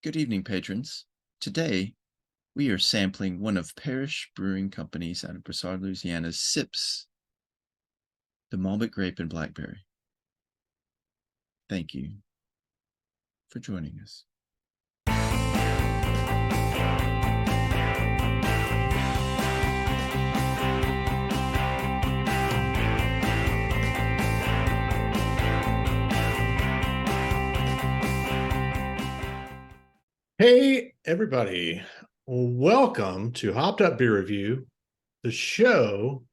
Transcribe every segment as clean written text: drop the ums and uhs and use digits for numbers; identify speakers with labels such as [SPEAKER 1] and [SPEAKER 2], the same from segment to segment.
[SPEAKER 1] Good evening, patrons. Today, we are sampling one of Parish Brewing Company's out of Broussard, Louisiana's SIPS, the Malbec Grape and Blackberry. Thank you for joining us.
[SPEAKER 2] Hey, everybody. Welcome to Hopped Up Beer Review, the show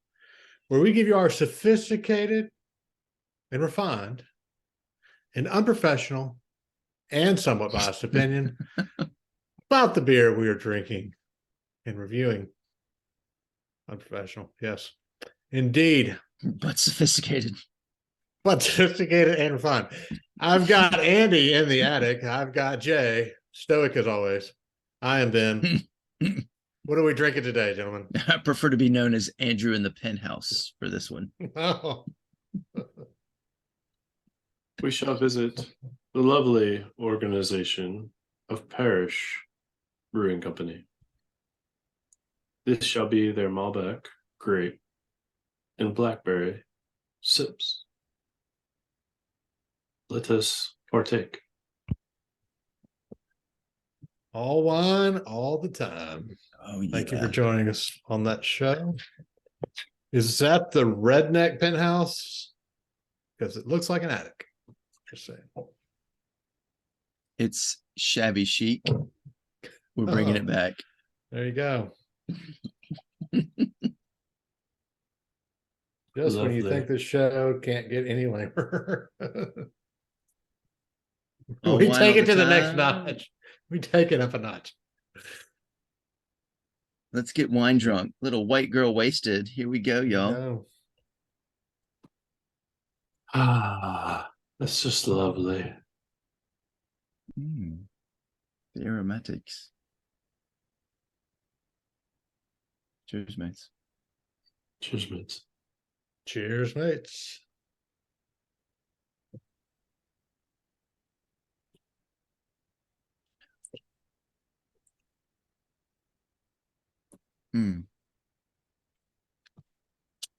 [SPEAKER 2] where we give you our sophisticated and refined and unprofessional and somewhat biased opinion about the beer we are drinking and reviewing. Unprofessional, yes, indeed.
[SPEAKER 1] But sophisticated.
[SPEAKER 2] But sophisticated and refined. I've got Andy in the attic. I've got Jay, stoic as always. I am Ben. What are we drinking today, gentlemen?
[SPEAKER 1] I prefer to be known as Andrew in the penthouse for this one.
[SPEAKER 2] Oh.
[SPEAKER 3] We shall visit the lovely organization of Parish Brewing Company. This shall be their Malbec Grape and Blackberry SIPS. Let us partake.
[SPEAKER 2] All wine, all the time.
[SPEAKER 1] Oh, yeah.
[SPEAKER 2] Thank you for joining us on that show. Is that the redneck penthouse? Because it looks like an attic. Just saying.
[SPEAKER 1] It's shabby chic. We're bringing it back.
[SPEAKER 2] There you go. Just when you think the show can't get any lamer. We take it to the next notch. We take it up a notch.
[SPEAKER 1] Let's get wine drunk. Little white girl wasted. Here we go, y'all.
[SPEAKER 3] Ah, that's just lovely.
[SPEAKER 1] The aromatics. Cheers, mates.
[SPEAKER 3] Cheers, mates.
[SPEAKER 2] Cheers, mates.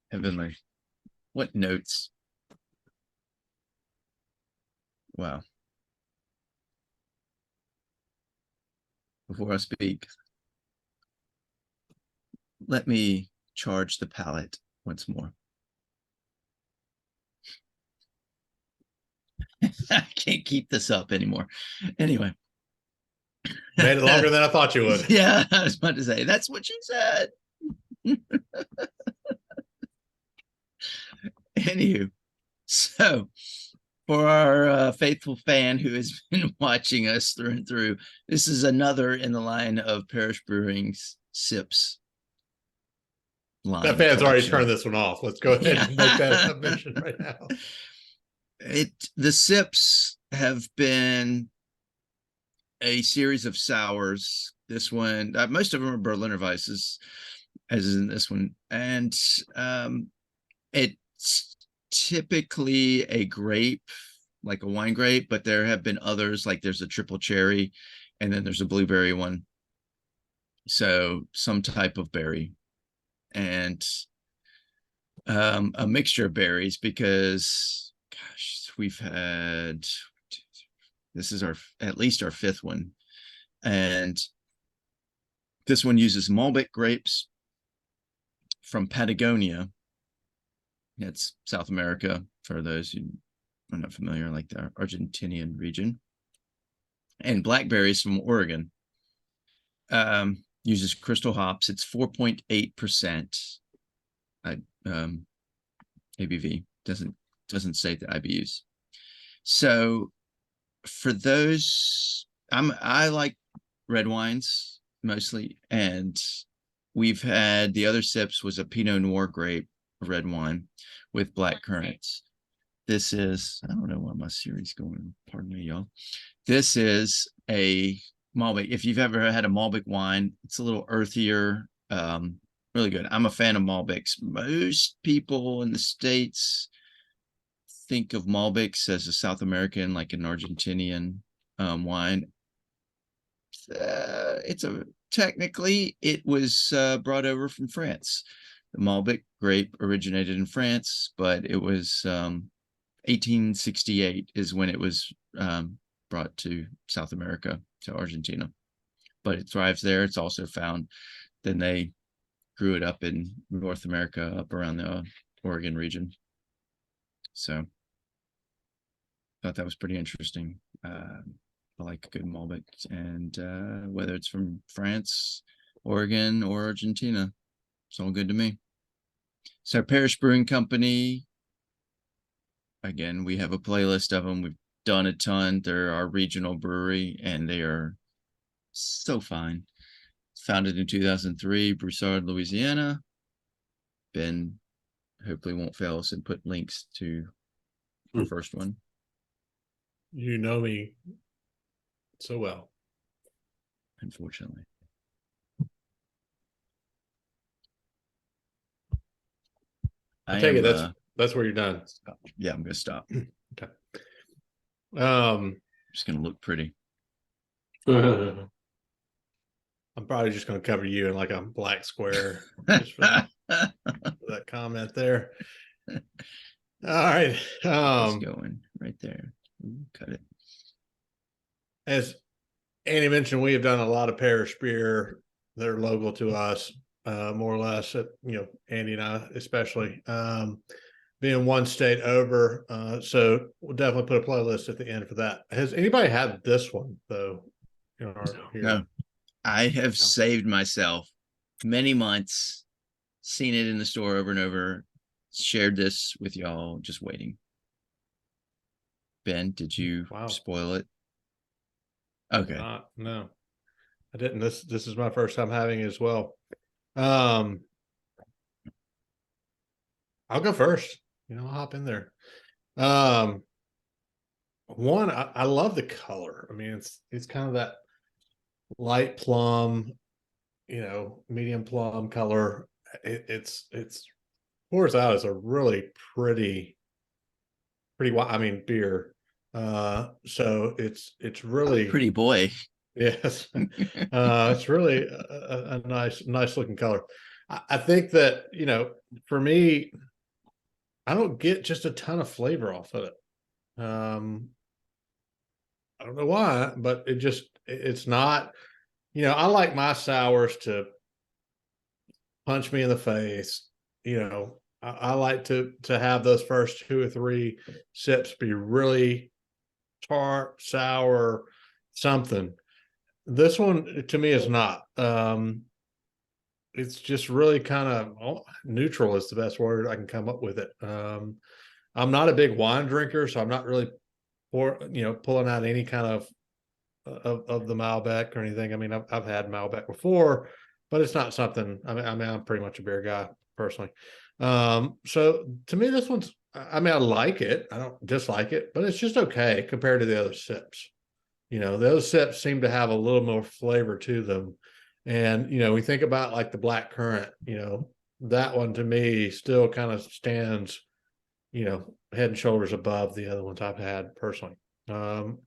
[SPEAKER 1] Heavenly. What notes? Wow. Before I speak, let me charge the palate once more. I can't keep this up anymore. Anyway.
[SPEAKER 2] Made it longer than I thought you would.
[SPEAKER 1] Yeah, I was about to say, that's what you said. Anywho, so for our faithful fan who has been watching us through and through, this is another in the line of Parish Brewing's SIPS line.
[SPEAKER 2] That fan's already turned this one off. Let's go ahead and make that submission right now.
[SPEAKER 1] The SIPS have been a series of sours. This one, most of them are Berliner Weisses, as is in this one, and it's typically a grape, like a wine grape, but there have been others, like there's a triple cherry, and then there's a blueberry one. So some type of berry, and a mixture of berries, because gosh, we've had, this is at least our fifth one, and this one uses Malbec grapes from Patagonia. It's South America, for those who are not familiar, like the Argentinian region. And blackberries from Oregon. Uses crystal hops. It's 4.8% ABV. Doesn't say the IBUs. So for those, I like red wines mostly, and we've had, the other sips was a Pinot Noir grape red wine with black currants. This is, I don't know why my Siri's going, pardon me, y'all. This is a Malbec. If you've ever had a Malbec wine, it's a little earthier, really good. I'm a fan of Malbecs. Most people in the States think of Malbecs as a South American, like an Argentinian wine. technically it was brought over from France. The Malbec grape originated in France, but it was 1868 is when it was brought to South America, to Argentina. But it thrives there. It's also found. Then they grew it up in North America, up around the Oregon region. So thought that was pretty interesting. I like a good Malbec, and whether it's from France, Oregon, or Argentina, it's all good to me. So Parish Brewing Company, again, we have a playlist of them. We've done a ton. They're our regional brewery, and they are so fine. Founded in 2003, Broussard, Louisiana. Ben hopefully won't fail us and put links to the first one.
[SPEAKER 2] You know me so well.
[SPEAKER 1] Unfortunately.
[SPEAKER 2] I take it that's where you're done.
[SPEAKER 1] Yeah, I'm gonna stop.
[SPEAKER 2] Okay.
[SPEAKER 1] Just gonna look pretty.
[SPEAKER 2] I'm probably just gonna cover you in like a black square just for that comment there. All right.
[SPEAKER 1] It's going right there. Cut it.
[SPEAKER 2] As Andy mentioned, we have done a lot of Parish beer that are local to us, more or less. Andy and I, especially, being one state over. So we'll definitely put a playlist at the end for that. Has anybody had this one though?
[SPEAKER 1] No, I have saved myself many months, seen it in the store over and over, shared this with y'all, just waiting. Ben, did you spoil it? Okay.
[SPEAKER 2] No, I didn't. This is my first time having it as well. I'll go first. I'll hop in there. One, I love the color. I mean, it's kind of that light plum, medium plum color. It's pours out as a really pretty beer. So it's really
[SPEAKER 1] pretty boy.
[SPEAKER 2] Yes. It's really a nice looking color. I think that, for me, I don't get just a ton of flavor off of it. I don't know why, but it's not, I like my sours to punch me in the face. I like to have those first 2 or 3 sips be really tart, sour, something. This one to me is not. It's just really kind of neutral is the best word I can come up with it. I'm not a big wine drinker, so I'm not really pulling out any kind of the Malbec or anything. I mean, I've had Malbec before, but it's not something. I mean, I'm pretty much a beer guy personally. So to me, this one's. I mean, I like it. I don't dislike it, but it's just okay compared to the other sips. Those sips seem to have a little more flavor to them. And, we think about like the black currant, that one to me still kind of stands, head and shoulders above the other ones I've had personally. So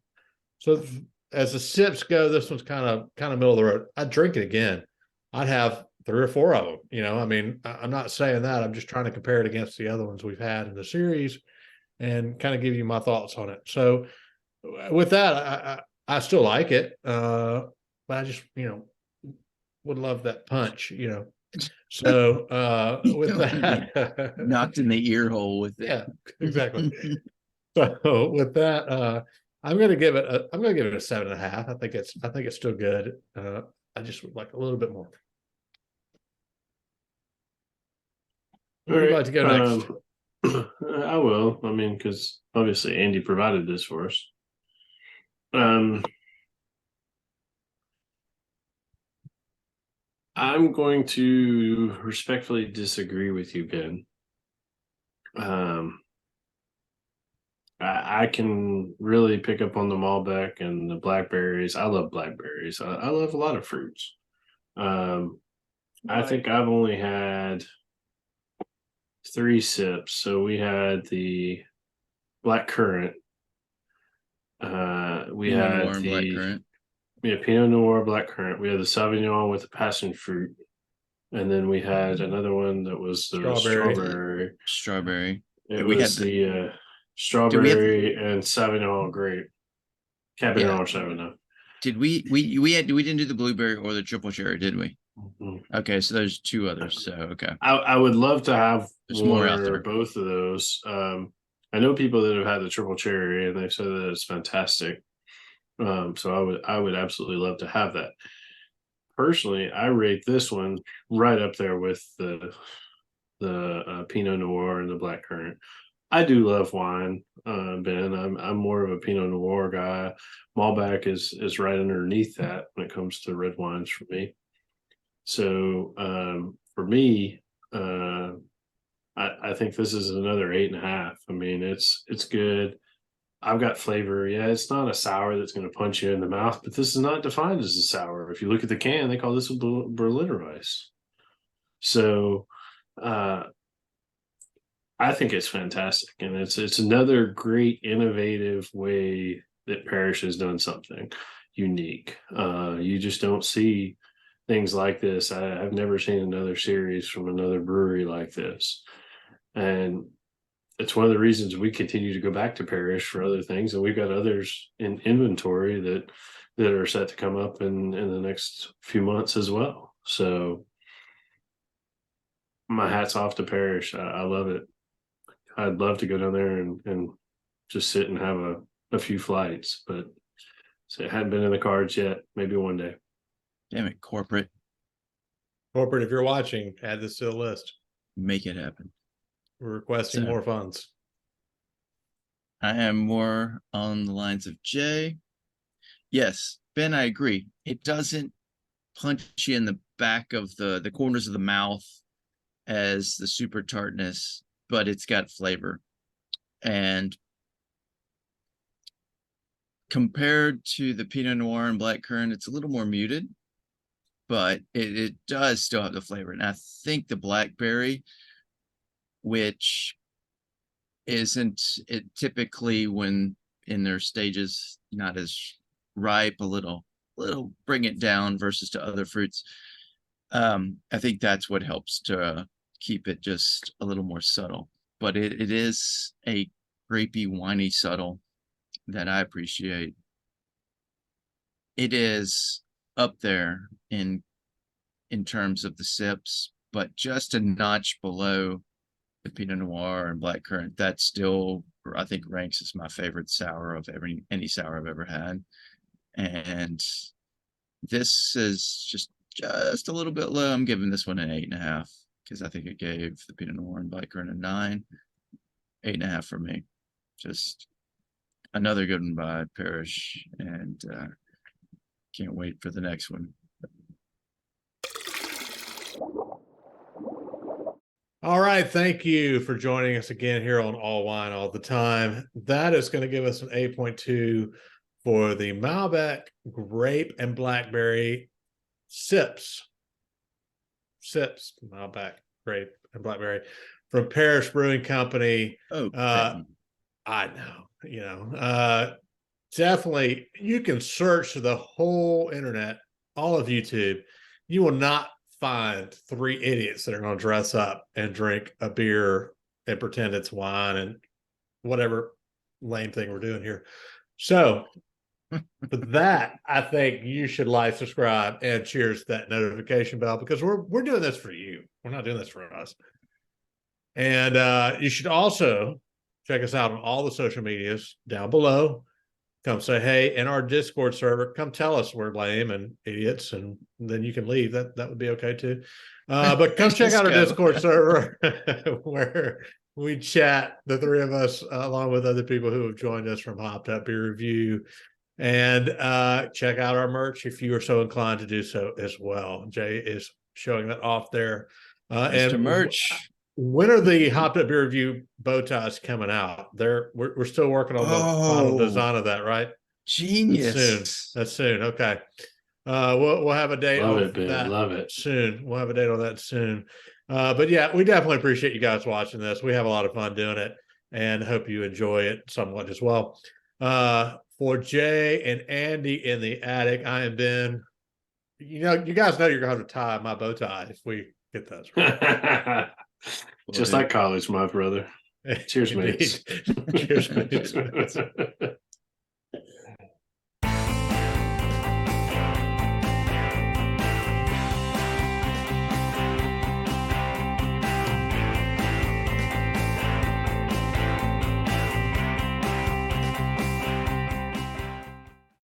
[SPEAKER 2] as the sips go, this one's kind of middle of the road. I'd drink it again. I'd have 3 or 4 of them. I mean, I'm not saying that. I'm just trying to compare it against the other ones we've had in the series and kind of give you my thoughts on it. So with that, I still like it. But I just, would love that punch, So with that,
[SPEAKER 1] knocked in the ear hole with it.
[SPEAKER 2] Yeah, exactly. So with that, I'm gonna give it a 7.5. I think it's still good. I just would like a little bit more. Who would you like to go next?
[SPEAKER 3] I will. I mean, because obviously Andy provided this for us. I'm going to respectfully disagree with you, Ben. I can really pick up on the Malbec and the blackberries. I love blackberries. I love a lot of fruits. I think I've only had 3 sips. So we had the black currant. We had the
[SPEAKER 1] black currant.
[SPEAKER 3] Pinot Noir, blackcurrant. We had the Sauvignon with the passion fruit, and then we had another one that was the
[SPEAKER 2] Strawberry.
[SPEAKER 1] Strawberry.
[SPEAKER 3] It
[SPEAKER 1] We had
[SPEAKER 3] was
[SPEAKER 1] the
[SPEAKER 3] the
[SPEAKER 1] did we have
[SPEAKER 3] strawberry and Sauvignon grape,
[SPEAKER 1] yeah.
[SPEAKER 3] Cabernet Sauvignon.
[SPEAKER 1] Did we didn't do the blueberry or the triple cherry, did we?
[SPEAKER 3] Mm-hmm.
[SPEAKER 1] Okay, so there's two others. So okay.
[SPEAKER 3] I would love to have
[SPEAKER 1] There's
[SPEAKER 3] one
[SPEAKER 1] more out
[SPEAKER 3] or
[SPEAKER 1] there.
[SPEAKER 3] both of those. I know people that have had the triple cherry and they've said that it's fantastic. So I would absolutely love to have that. Personally, I rate this one right up there with the Pinot Noir and the blackcurrant. I do love wine, Ben. I'm more of a Pinot Noir guy. Malbec is right underneath that when it comes to red wines for me. So for me, I think this is another 8.5. I mean, it's good. I've got flavor. Yeah, it's not a sour that's going to punch you in the mouth, but this is not defined as a sour. If you look at the can, they call this a Berliner Weiss. So I think it's fantastic, and it's another great innovative way that Parish has done something unique. You just don't see things like this. I've never seen another series from another brewery like this, and it's one of the reasons we continue to go back to Parish for other things, and we've got others in inventory that are set to come up in the next few months as well. So my hat's off to Parish. I love it. I'd love to go down there and just sit and have a few flights, but so it hadn't been in the cards yet. Maybe one day.
[SPEAKER 1] Damn it, corporate.
[SPEAKER 2] Corporate, if you're watching, add this to the list.
[SPEAKER 1] Make it happen.
[SPEAKER 2] We're requesting more funds.
[SPEAKER 1] I am more on the lines of Jay. Yes, Ben, I agree. It doesn't punch you in the back of the corners of the mouth as the super tartness, but it's got flavor. And compared to the Pinot Noir and blackcurrant, it's a little more muted, but it does still have the flavor. And I think the blackberry, which isn't it typically when in their stages not as ripe, a little bring it down versus to other fruits. I think that's what helps to keep it just a little more subtle, but it is a grapey, winey subtle that I appreciate. It is up there in terms of the SIPS, but just a notch below the Pinot Noir and blackcurrant. That still, I think, ranks as my favorite sour of any sour I've ever had. And this is just a little bit low. I'm giving this one an 8.5 because I think it gave the Pinot Noir and blackcurrant a 9. 8.5 for me. Just another good one by Parish, and can't wait for the next one.
[SPEAKER 2] All right. Thank you for joining us again here on All Wine All the Time. That is going to give us an 8.2 for the Malbec Grape and Blackberry SIPS. SIPS, Malbec Grape and Blackberry from Parish Brewing Company.
[SPEAKER 1] Oh,
[SPEAKER 2] I know, definitely you can search the whole internet, all of YouTube. You will not find 3 idiots that are going to dress up and drink a beer and pretend it's wine and whatever lame thing we're doing here. So for that, I think you should like, subscribe, and cheers that notification bell, because we're doing this for you. We're not doing this for us. And you should also check us out on all the social medias down below. Come say hey in our Discord server. Come tell us we're lame and idiots, and then you can leave. That would be okay too. But come check out our Discord server where we chat, the three of us, along with other people who have joined us from Hopped Up Beer Review. And check out our merch if you are so inclined to do so as well. Jay is showing that off there.
[SPEAKER 1] Mr.
[SPEAKER 2] And
[SPEAKER 1] merch.
[SPEAKER 2] When are the Hopped Up Beer Review bow ties coming out? We're still working on the final design of that, right?
[SPEAKER 1] Genius.
[SPEAKER 2] That's soon. Okay. We'll have a date on that.
[SPEAKER 3] Love it
[SPEAKER 2] soon. We'll have a date on that soon. But yeah, we definitely appreciate you guys watching this. We have a lot of fun doing it, and hope you enjoy it somewhat as well. For Jay and Andy in the attic, I am Ben. You guys know you're going to have to tie my bow tie if we get this right.
[SPEAKER 3] Just like college, my brother. Cheers, mates.
[SPEAKER 2] Cheers, mates.